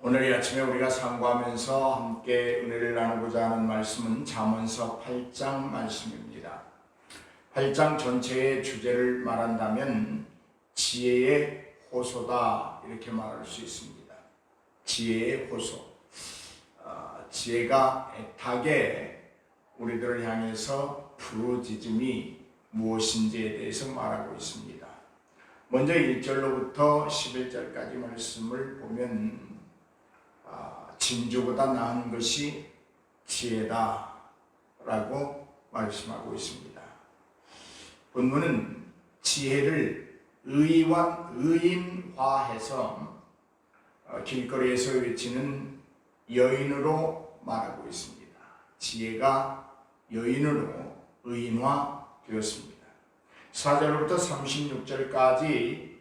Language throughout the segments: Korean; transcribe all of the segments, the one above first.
오늘 이 아침에 우리가 상고하면서 함께 은혜를 나누고자 하는 말씀은 잠언서 8장 말씀입니다. 8장 전체의 주제를 말한다면 지혜의 호소다 이렇게 말할 수 있습니다. 지혜의 호소. 지혜가 애타게 우리들을 향해서 부르짖음이 무엇인지에 대해서 말하고 있습니다. 먼저 1절로부터 11절까지 말씀을 보면 진주보다 나은 것이 지혜다 라고 말씀하고 있습니다. 본문은 지혜를 의인화해서 길거리에서 외치는 여인으로 말하고 있습니다. 지혜가 여인으로 의인화되었습니다. 4절부터 36절까지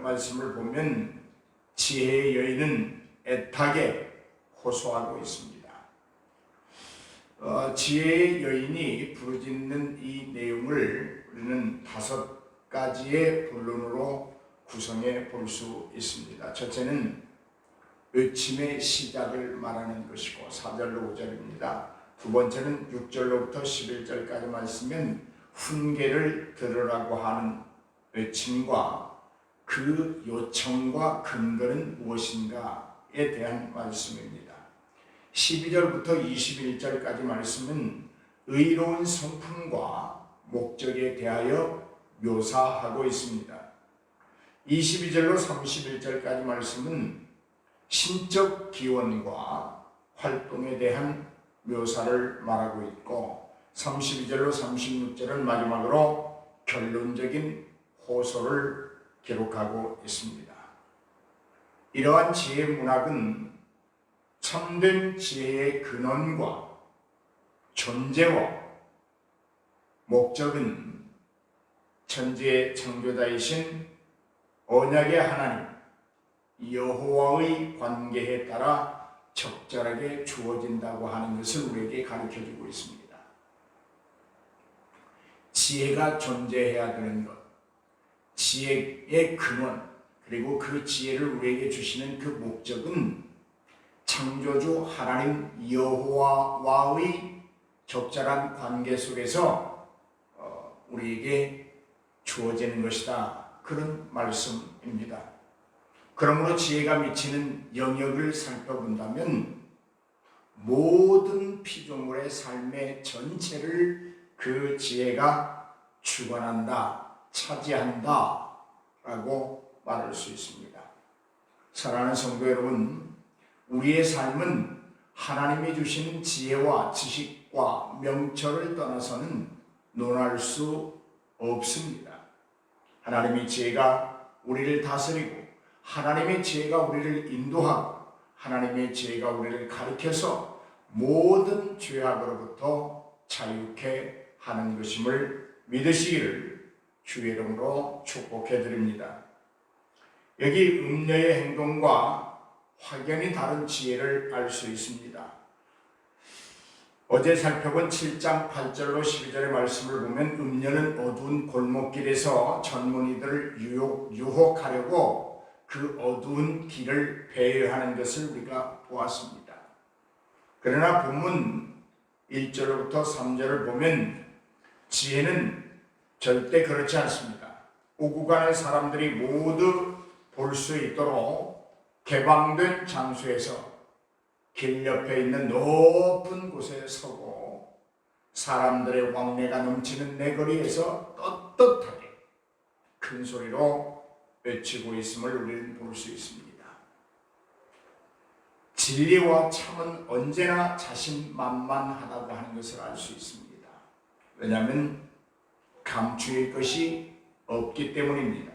말씀을 보면 지혜의 여인은 애타게 호소하고 있습니다. 지혜의 여인이 부르짖는 이 내용을 우리는 5가지의 본론으로 구성해 볼 수 있습니다. 첫째는 외침의 시작을 말하는 것이고 4절로 5절입니다. 두 번째는 6절로부터 11절까지 말씀은 훈계를 들으라고 하는 외침과 그 요청과 근거는 무엇인가에 대한 말씀입니다. 12절부터 21절까지 말씀은 의로운 성품과 목적에 대하여 묘사하고 있습니다. 22절로 31절까지 말씀은 신적 기원과 활동에 대한 묘사를 말하고 있고 32절로 36절은 마지막으로 결론적인 호소를 기록하고 있습니다. 이러한 지혜 문학은 참된 지혜의 근원과 존재와 목적은 천지의 창조자이신 언약의 하나님 여호와의 관계에 따라 적절하게 주어진다고 하는 것을 우리에게 가르쳐주고 있습니다. 지혜가 존재해야 되는 것, 지혜의 근원, 그리고 그 지혜를 우리에게 주시는 그 목적은 창조주 하나님 여호와와의 적절한 관계 속에서 우리에게 주어지는 것이다. 그런 말씀입니다. 그러므로 지혜가 미치는 영역을 살펴본다면 모든 피조물의 삶의 전체를 그 지혜가 주관한다, 차지한다 라고 말할 수 있습니다. 사랑하는 성도 여러분, 우리의 삶은 하나님이 주신 지혜와 지식과 명철을 떠나서는 논할 수 없습니다. 하나님의 지혜가 우리를 다스리고 하나님의 지혜가 우리를 인도하고 하나님의 지혜가 우리를 가르쳐서 모든 죄악으로부터 자유케 하는 것임을 믿으시기를 주의 이름으로 축복해 드립니다. 여기 음녀의 행동과 확연히 다른 지혜를 알 수 있습니다. 어제 살펴본 7장 8절로 12절의 말씀을 보면 음녀는 어두운 골목길에서 젊은이들을 유혹하려고 그 어두운 길을 배회하는 것을 우리가 보았습니다. 그러나 본문 1절부터 3절을 보면 지혜는 절대 그렇지 않습니다. 오고 가는 사람들이 모두 볼 수 있도록 개방된 장소에서 길 옆에 있는 높은 곳에 서고 사람들의 왕래가 넘치는 내거리에서 떳떳하게 큰 소리로 외치고 있음을 우리는 볼 수 있습니다. 진리와 참은 언제나 자신만만하다고 하는 것을 알 수 있습니다. 왜냐하면 감추일 것이 없기 때문입니다.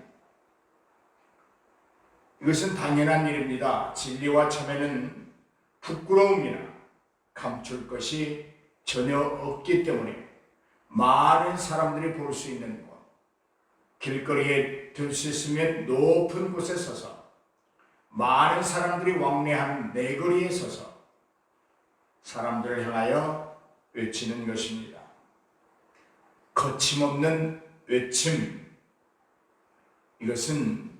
이것은 당연한 일입니다. 진리와 참에는 부끄러움이나 감출 것이 전혀 없기 때문에 많은 사람들이 볼 수 있는 곳, 길거리에 들 수 있으면 높은 곳에 서서 많은 사람들이 왕래하는 내거리에 서서 사람들을 향하여 외치는 것입니다. 거침없는 외침, 이것은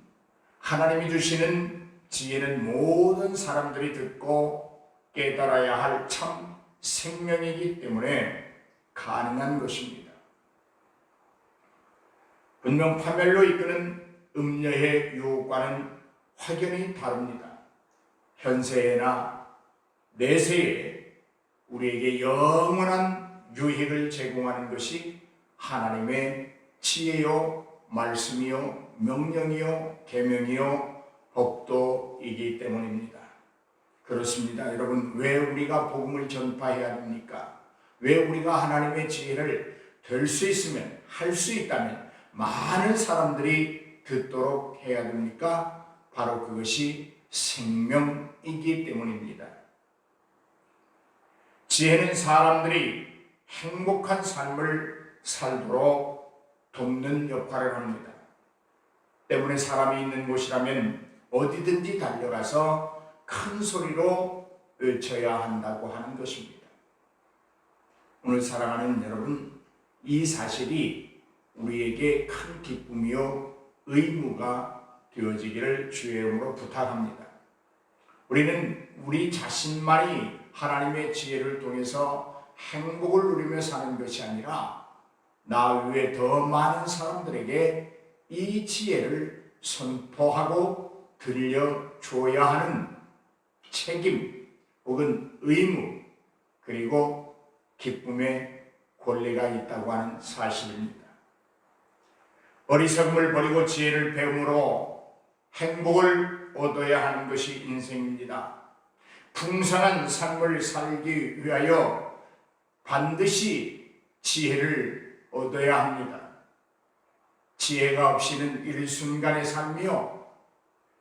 하나님이 주시는 지혜는 모든 사람들이 듣고 깨달아야 할 참 생명이기 때문에 가능한 것입니다. 분명 파멸로 이끄는 음녀의 유혹과는 확연히 다릅니다. 현세에나 내세에 우리에게 영원한 유익을 제공하는 것이 하나님의 지혜요, 말씀이요, 명령이요, 계명이요, 법도이기 때문입니다. 그렇습니다. 여러분, 왜 우리가 복음을 전파해야 합니까? 왜 우리가 하나님의 지혜를 들 수 있으면, 할 수 있다면 많은 사람들이 듣도록 해야 됩니까? 바로 그것이 생명이기 때문입니다. 지혜는 사람들이 행복한 삶을 살도록 돕는 역할을 합니다. 때문에 사람이 있는 곳이라면 어디든지 달려가서 큰 소리로 외쳐야 한다고 하는 것입니다. 오늘 사랑하는 여러분, 이 사실이 우리에게 큰 기쁨이요 의무가 되어지기를 주의 이름으로 부탁합니다. 우리는 우리 자신만이 하나님의 지혜를 통해서 행복을 누리며 사는 것이 아니라 나 외에 더 많은 사람들에게 이 지혜를 선포하고 들려줘야 하는 책임 혹은 의무, 그리고 기쁨의 권리가 있다고 하는 사실입니다. 어리석음을 버리고 지혜를 배움으로 행복을 얻어야 하는 것이 인생입니다. 풍성한 삶을 살기 위하여 반드시 지혜를 얻어야 합니다. 지혜가 없이는 일순간의 삶이요,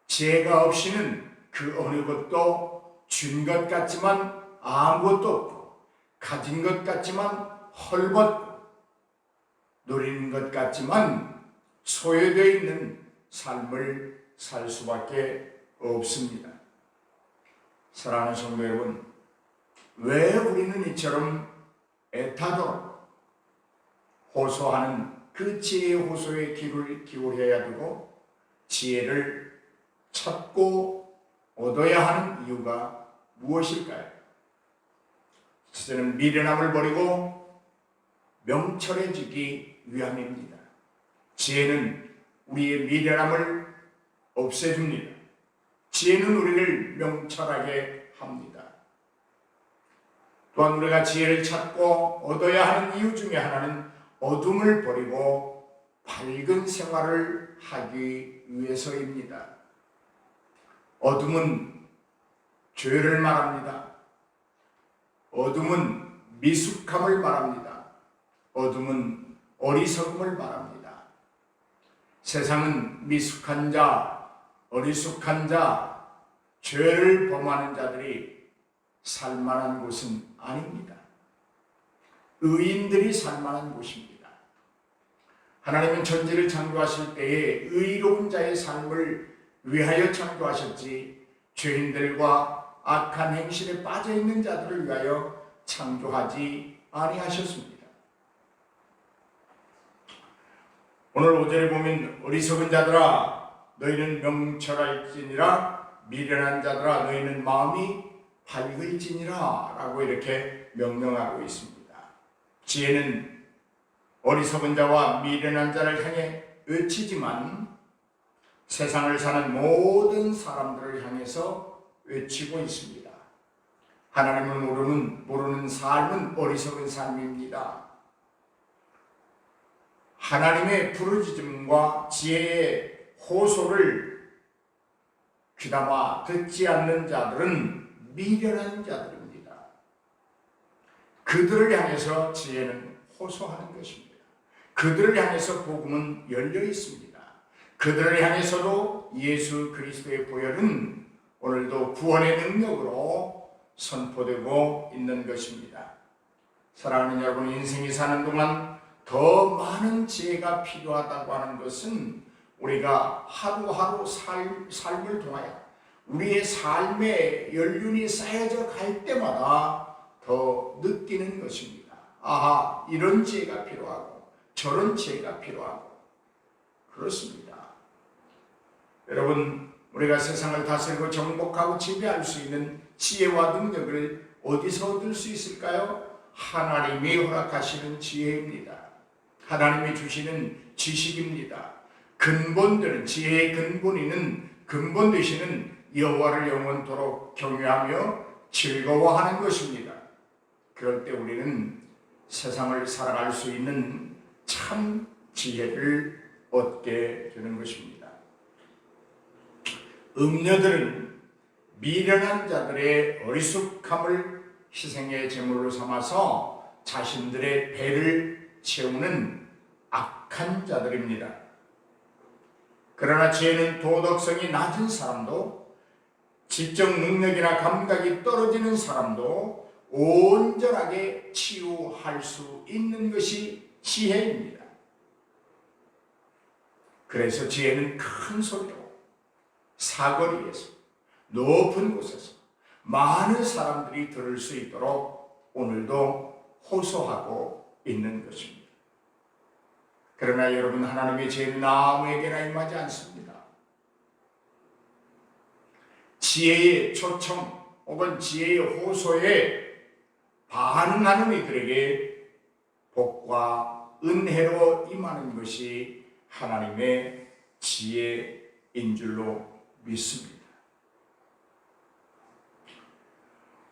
지혜가 없이는 그 어느 것도 준 것 같지만 아무것도 없고, 가진 것 같지만 헐벗고, 누리는 것 같지만 소외되어 있는 삶을 살 수밖에 없습니다. 사랑하는 성도 여러분, 왜 우리는 이처럼 애타도록 호소하는 그 지혜의 호소에 귀를 기울여야 되고 지혜를 찾고 얻어야 하는 이유가 무엇일까요? 첫째는 미련함을 버리고 명철해지기 위함입니다. 지혜는 우리의 미련함을 없애줍니다. 지혜는 우리를 명철하게 합니다. 또한 우리가 지혜를 찾고 얻어야 하는 이유 중에 하나는 어둠을 버리고 밝은 생활을 하기 위해서입니다. 어둠은 죄를 말합니다. 어둠은 미숙함을 말합니다. 어둠은 어리석음을 말합니다. 세상은 미숙한 자, 어리숙한 자, 죄를 범하는 자들이 살만한 곳은 아닙니다. 의인들이 살만한 곳입니다. 하나님은 천지를 창조하실 때에 의로운 자의 삶을 위하여 창조하셨지 죄인들과 악한 행실에 빠져있는 자들을 위하여 창조하지 아니하셨습니다. 오늘 5절에 보면 어리석은 자들아 너희는 명철할지니라, 미련한 자들아 너희는 마음이 밝을지니라 라고 이렇게 명령하고 있습니다. 지혜는 어리석은 자와 미련한 자를 향해 외치지만 세상을 사는 모든 사람들을 향해서 외치고 있습니다. 하나님을 모르는 삶은 어리석은 삶입니다. 하나님의 부르짖음과 지혜의 호소를 귀담아 듣지 않는 자들은 미련한 자들입니다. 그들을 향해서 지혜는 호소하는 것입니다. 그들을 향해서 복음은 열려 있습니다. 그들을 향해서도 예수 그리스도의 보혈은 오늘도 구원의 능력으로 선포되고 있는 것입니다. 사랑하는 여러분, 인생이 사는 동안 더 많은 지혜가 필요하다고 하는 것은 우리가 하루하루 삶을 통하여 우리의 삶의 연륜이 쌓여져 갈 때마다 더 느끼는 것입니다. 아하, 이런 지혜가 필요하고 저런 지혜가 필요하고 그렇습니다. 여러분, 우리가 세상을 다스리고 정복하고 지배할 수 있는 지혜와 능력을 어디서 얻을 수 있을까요? 하나님이 허락하시는 지혜입니다. 하나님이 주시는 지식입니다. 근본되는 지혜의 근본 되시는 여호와를 영원토록 경외하며 즐거워하는 것입니다. 그럴 때 우리는 세상을 살아갈 수 있는 참 지혜를 얻게 되는 것입니다. 음녀들은 미련한 자들의 어리숙함을 희생의 제물로 삼아서 자신들의 배를 채우는 악한 자들입니다. 그러나 지혜는 도덕성이 낮은 사람도, 지적 능력이나 감각이 떨어지는 사람도 온전하게 치유할 수 있는 것이 지혜입니다. 그래서 지혜는 큰 소리로 사거리에서, 높은 곳에서 많은 사람들이 들을 수 있도록 오늘도 호소하고 있는 것입니다. 그러나 여러분, 하나님의 지혜는 아무에게나 임하지 않습니다. 지혜의 초청 혹은 지혜의 호소에 반응하는 이들에게 복과 은혜로 임하는 것이 하나님의 지혜인 줄로 믿습니다.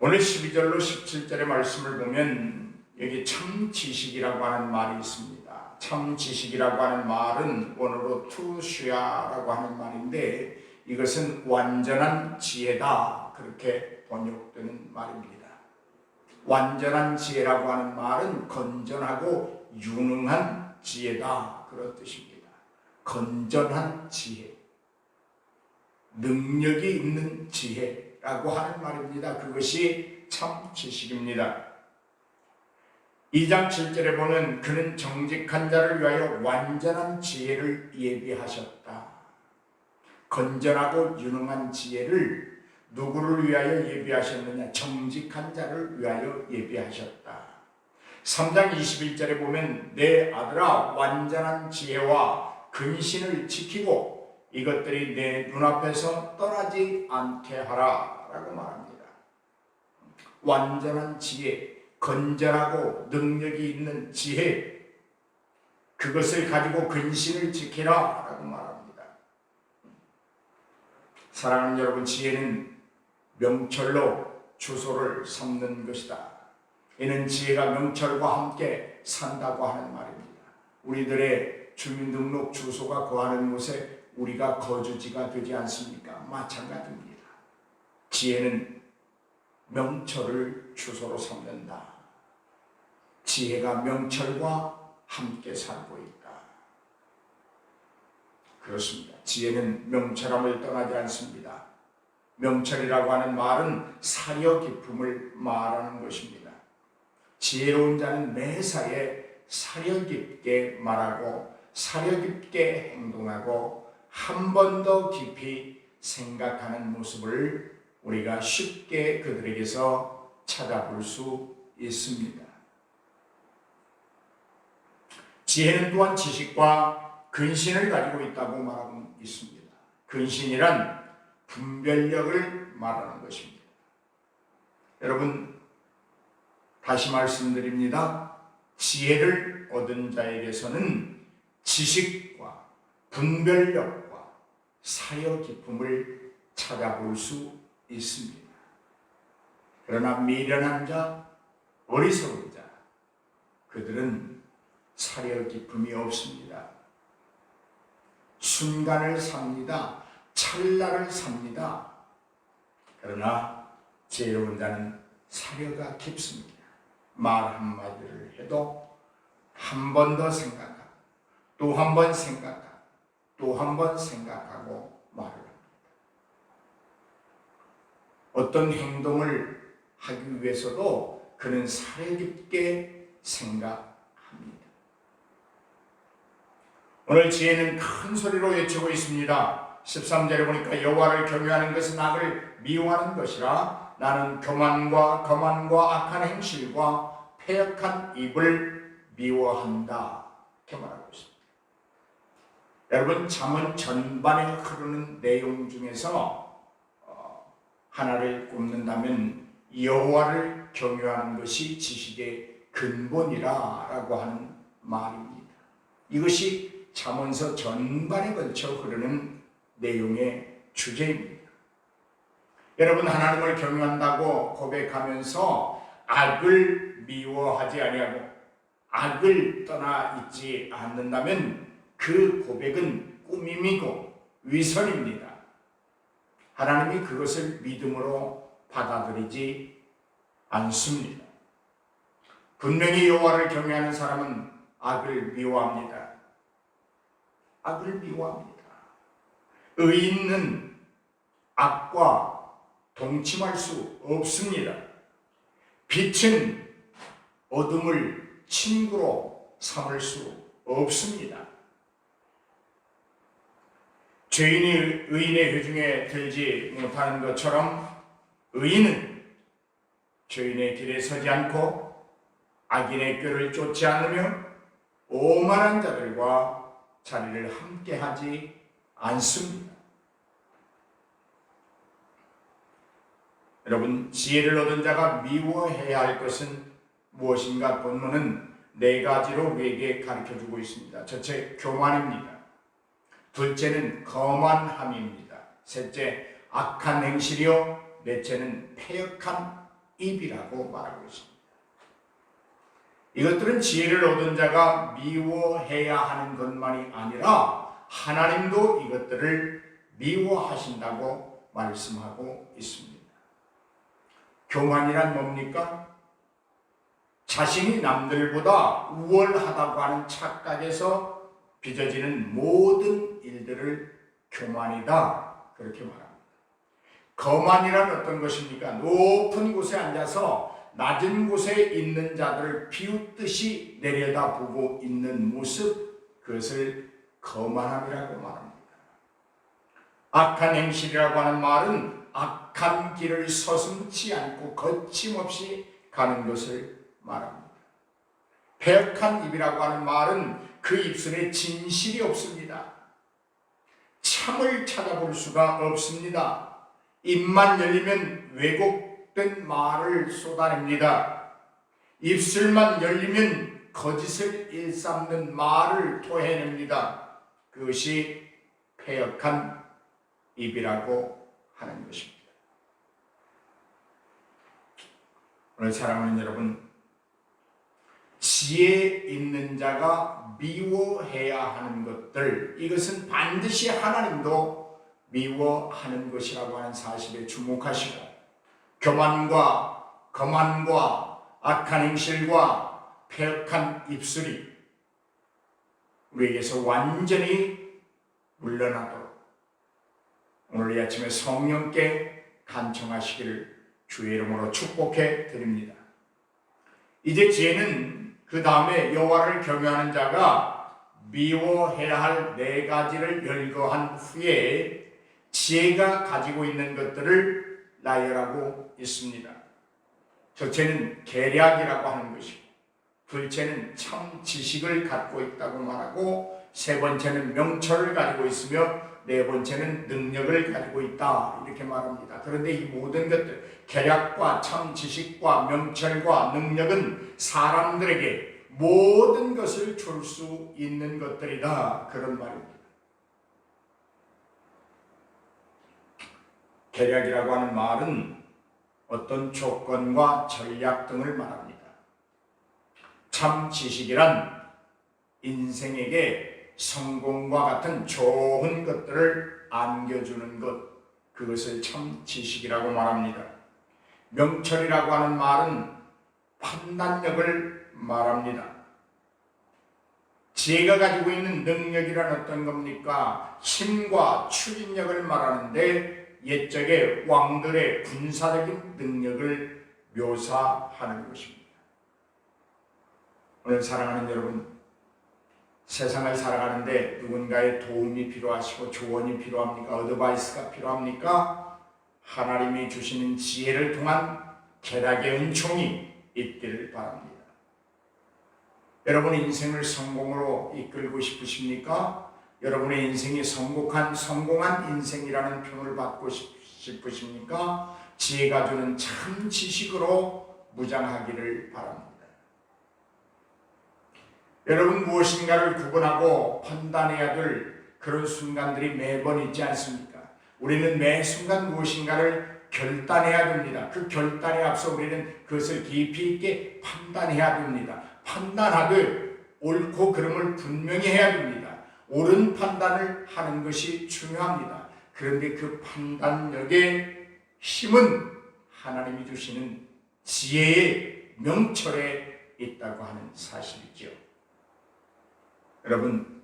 오늘 12절로 17절의 말씀을 보면 여기 참 지식이라고 하는 말이 있습니다. 참 지식이라고 하는 말은 원어로 투슈야라고 하는 말인데 이것은 완전한 지혜다, 그렇게 번역되는 말입니다. 완전한 지혜라고 하는 말은 건전하고 유능한 지혜다, 그런 뜻입니다. 건전한 지혜, 능력이 있는 지혜라고 하는 말입니다. 그것이 참 지식입니다. 2장 7절에 보면 그는 정직한 자를 위하여 완전한 지혜를 예비하셨다. 건전하고 유능한 지혜를 누구를 위하여 예비하셨느냐? 정직한 자를 위하여 예비하셨다. 3장 21절에 보면 내 아들아, 완전한 지혜와 근신을 지키고 이것들이 내 눈앞에서 떠나지 않게 하라 라고 말합니다. 완전한 지혜, 건전하고 능력이 있는 지혜, 그것을 가지고 근신을 지키라 라고 말합니다. 사랑하는 여러분, 지혜는 명철로 주소를 삼는 것이다. 이는 지혜가 명철과 함께 산다고 하는 말입니다. 우리들의 주민등록 주소가 거하는 곳에 우리가 거주지가 되지 않습니까? 마찬가지입니다. 지혜는 명철을 주소로 삼는다. 지혜가 명철과 함께 살고 있다. 그렇습니다. 지혜는 명철함을 떠나지 않습니다. 명철이라고 하는 말은 사려 깊음을 말하는 것입니다. 지혜로운 자는 매사에 사려 깊게 말하고 사려 깊게 행동하고 한 번 더 깊이 생각하는 모습을 우리가 쉽게 그들에게서 찾아볼 수 있습니다. 지혜는 또한 지식과 근신을 가지고 있다고 말하고 있습니다. 근신이란 분별력을 말하는 것입니다. 여러분, 다시 말씀드립니다. 지혜를 얻은 자에게서는 지식과 분별력과 사려 깊음을 찾아볼 수 있습니다. 그러나 미련한 자, 어리석은 자, 그들은 사려 깊음이 없습니다. 순간을 삽니다. 찰나를 삽니다. 그러나 지혜로운 자는 사려가 깊습니다. 말 한마디를 해도 한 번 더 생각하고 또 한 번 생각하고 또 한 번 생각하고 말을 합니다. 어떤 행동을 하기 위해서도 그는 사려 깊게 생각합니다. 오늘 지혜는 큰 소리로 외치고 있습니다. 13절에 보니까 여호와를 경외하는 것은 악을 미워하는 것이라 나는 교만과 거만과 악한 행실과 패역한 입을 미워한다, 이렇게 말하고 있습니다. 여러분, 잠언 전반에 흐르는 내용 중에서 하나를 꼽는다면 여호와를 경외하는 것이 지식의 근본이라고 하는 말입니다. 이것이 잠언서 전반에 걸쳐 흐르는 내용의 주제입니다. 여러분, 하나님을 경외한다고 고백하면서 악을 미워하지 아니하고 악을 떠나 있지 않는다면 그 고백은 꾸밈이고 위선입니다. 하나님이 그것을 믿음으로 받아들이지 않습니다. 분명히 여호와를 경외하는 사람은 악을 미워합니다. 악을 미워합니다. 의인은 악과 동침할 수 없습니다. 빛은 어둠을 친구로 삼을 수 없습니다. 죄인이 의인의 회중에 들지 못하는 것처럼 의인은 죄인의 길에 서지 않고 악인의 꾀를 쫓지 않으며 오만한 자들과 자리를 함께하지 않습니다. 여러분, 지혜를 얻은 자가 미워해야 할 것은 무엇인가? 본문은 4가지로 우리에게 가르쳐주고 있습니다. 첫째, 교만입니다. 둘째는 거만함입니다. 셋째, 악한 행실이요. 넷째는 패역한 입이라고 말하고 있습니다. 이것들은 지혜를 얻은 자가 미워해야 하는 것만이 아니라 하나님도 이것들을 미워하신다고 말씀하고 있습니다. 교만이란 뭡니까? 자신이 남들보다 우월하다고 하는 착각에서 빚어지는 모든 일들을 교만이다, 그렇게 말합니다. 거만이란 어떤 것입니까? 높은 곳에 앉아서 낮은 곳에 있는 자들을 비웃듯이 내려다보고 있는 모습, 그것을 거만함이라고 말합니다. 악한 행실이라고 하는 말은 악한 길을 서슴지 않고 거침없이 가는 것을 말합니다. 패역한 입이라고 하는 말은 그 입술에 진실이 없습니다. 참을 찾아볼 수가 없습니다. 입만 열리면 왜곡된 말을 쏟아냅니다. 입술만 열리면 거짓을 일삼는 말을 토해냅니다. 그것이 패역한 입이라고 하는 것입니다. 오늘 사랑하는 여러분, 지혜 있는 자가 미워해야 하는 것들, 이것은 반드시 하나님도 미워하는 것이라고 하는 사실에 주목하시고, 교만과 거만과 악한 행실과 패역한 입술이 우리에게서 완전히 물러나도록 오늘 이 아침에 성령께 간청하시기를 주의 이름으로 축복해 드립니다. 이제 지혜는 그 다음에 여호와를 경외하는 자가 미워해야 할 4가지를 열거한 후에 지혜가 가지고 있는 것들을 나열하고 있습니다. 첫째는 계략이라고 하는 것이고, 둘째는 참 지식을 갖고 있다고 말하고, 세 번째는 명철을 가지고 있으며, 네 번째는 능력을 가지고 있다, 이렇게 말합니다. 그런데 이 모든 것들, 계략과 참 지식과 명철과 능력은 사람들에게 모든 것을 줄 수 있는 것들이다, 그런 말입니다. 계략이라고 하는 말은 어떤 조건과 전략 등을 말합니다. 참 지식이란 인생에게 성공과 같은 좋은 것들을 안겨주는 것, 그것을 참 지식이라고 말합니다. 명철이라고 하는 말은 판단력을 말합니다. 지혜가 가지고 있는 능력이란 어떤 겁니까? 힘과 추진력을 말하는데 옛적의 왕들의 군사적인 능력을 묘사하는 것입니다. 오늘 사랑하는 여러분, 세상을 살아가는데 누군가의 도움이 필요하시고 조언이 필요합니까? 어드바이스가 필요합니까? 하나님이 주시는 지혜를 통한 계략의 은총이 있기를 바랍니다. 여러분, 인생을 성공으로 이끌고 싶으십니까? 여러분의 인생이 성공한 인생이라는 표현을 받고 싶으십니까? 지혜가 주는 참 지식으로 무장하기를 바랍니다. 여러분, 무엇인가를 구분하고 판단해야 될 그런 순간들이 매번 있지 않습니까? 우리는 매 순간 무엇인가를 결단해야 됩니다. 그 결단에 앞서 우리는 그것을 깊이 있게 판단해야 됩니다. 판단하되 옳고 그름을 분명히 해야 됩니다. 옳은 판단을 하는 것이 중요합니다. 그런데 그 판단력의 힘은 하나님이 주시는 지혜의 명철에 있다고 하는 사실이죠. 여러분,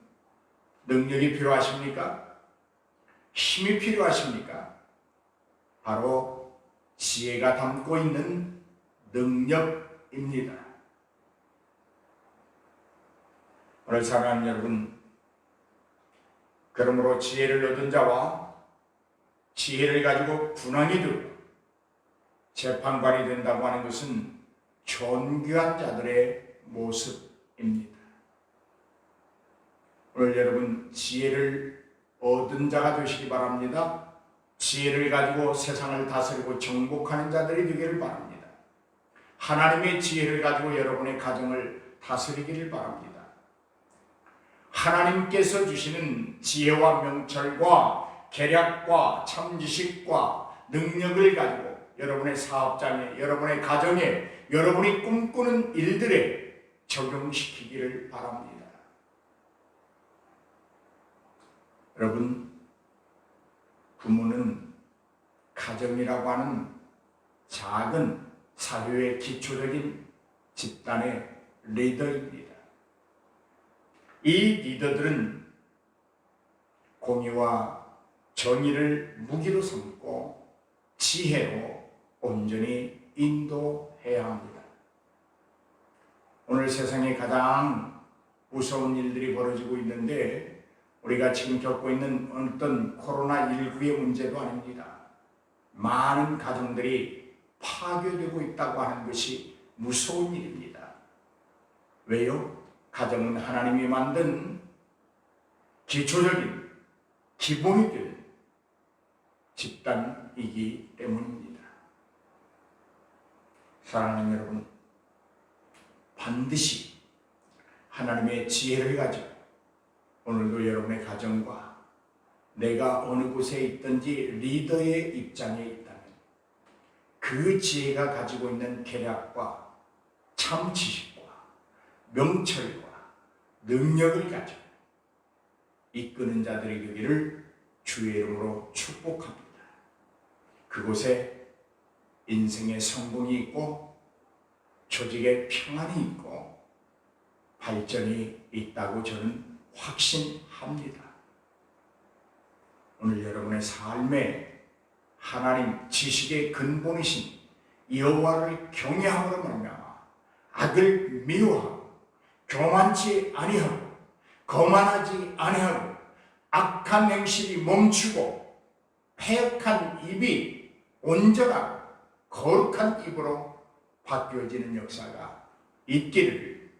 능력이 필요하십니까? 힘이 필요하십니까? 바로 지혜가 담고 있는 능력입니다. 오늘 사랑하는 여러분, 그러므로 지혜를 얻은 자와 지혜를 가지고 분왕이 되고 재판관이 된다고 하는 것은 존귀한 자들의 모습입니다. 오늘 여러분, 지혜를 얻은 자가 되시기 바랍니다. 지혜를 가지고 세상을 다스리고 정복하는 자들이 되기를 바랍니다. 하나님의 지혜를 가지고 여러분의 가정을 다스리기를 바랍니다. 하나님께서 주시는 지혜와 명철과 계략과 참지식과 능력을 가지고 여러분의 사업장에, 여러분의 가정에, 여러분이 꿈꾸는 일들에 적용시키기를 바랍니다. 여러분, 부모는 가정이라고 하는 작은 사회의 기초적인 집단의 리더입니다. 이 리더들은 공의와 정의를 무기로 삼고 지혜로 온전히 인도해야 합니다. 오늘 세상에 가장 무서운 일들이 벌어지고 있는데 우리가 지금 겪고 있는 어떤 코로나19의 문제도 아닙니다. 많은 가정들이 파괴되고 있다고 하는 것이 무서운 일입니다. 왜요? 가정은 하나님이 만든 기초적인 기본이 된 집단이기 때문입니다. 사랑하는 여러분, 반드시 하나님의 지혜를 가지고 오늘도 여러분의 가정과 내가 어느 곳에 있든지 리더의 입장에 있다면 그 지혜가 가지고 있는 계략과 참지식과 명철과 능력을 가지고 이끄는 자들이 되기를 주의 이름으로 축복합니다. 그곳에 인생의 성공이 있고 조직의 평안이 있고 발전이 있다고 저는 확신합니다. 오늘 여러분의 삶에 하나님 지식의 근본이신 여호와를 경외함으로 말미암아 악을 미워하고 교만치 아니하고 거만하지 아니하고 악한 행실이 멈추고 패역한 입이 온전하고 거룩한 입으로 바뀌어지는 역사가 있기를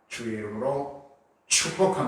주의 이름으로 축복합니다.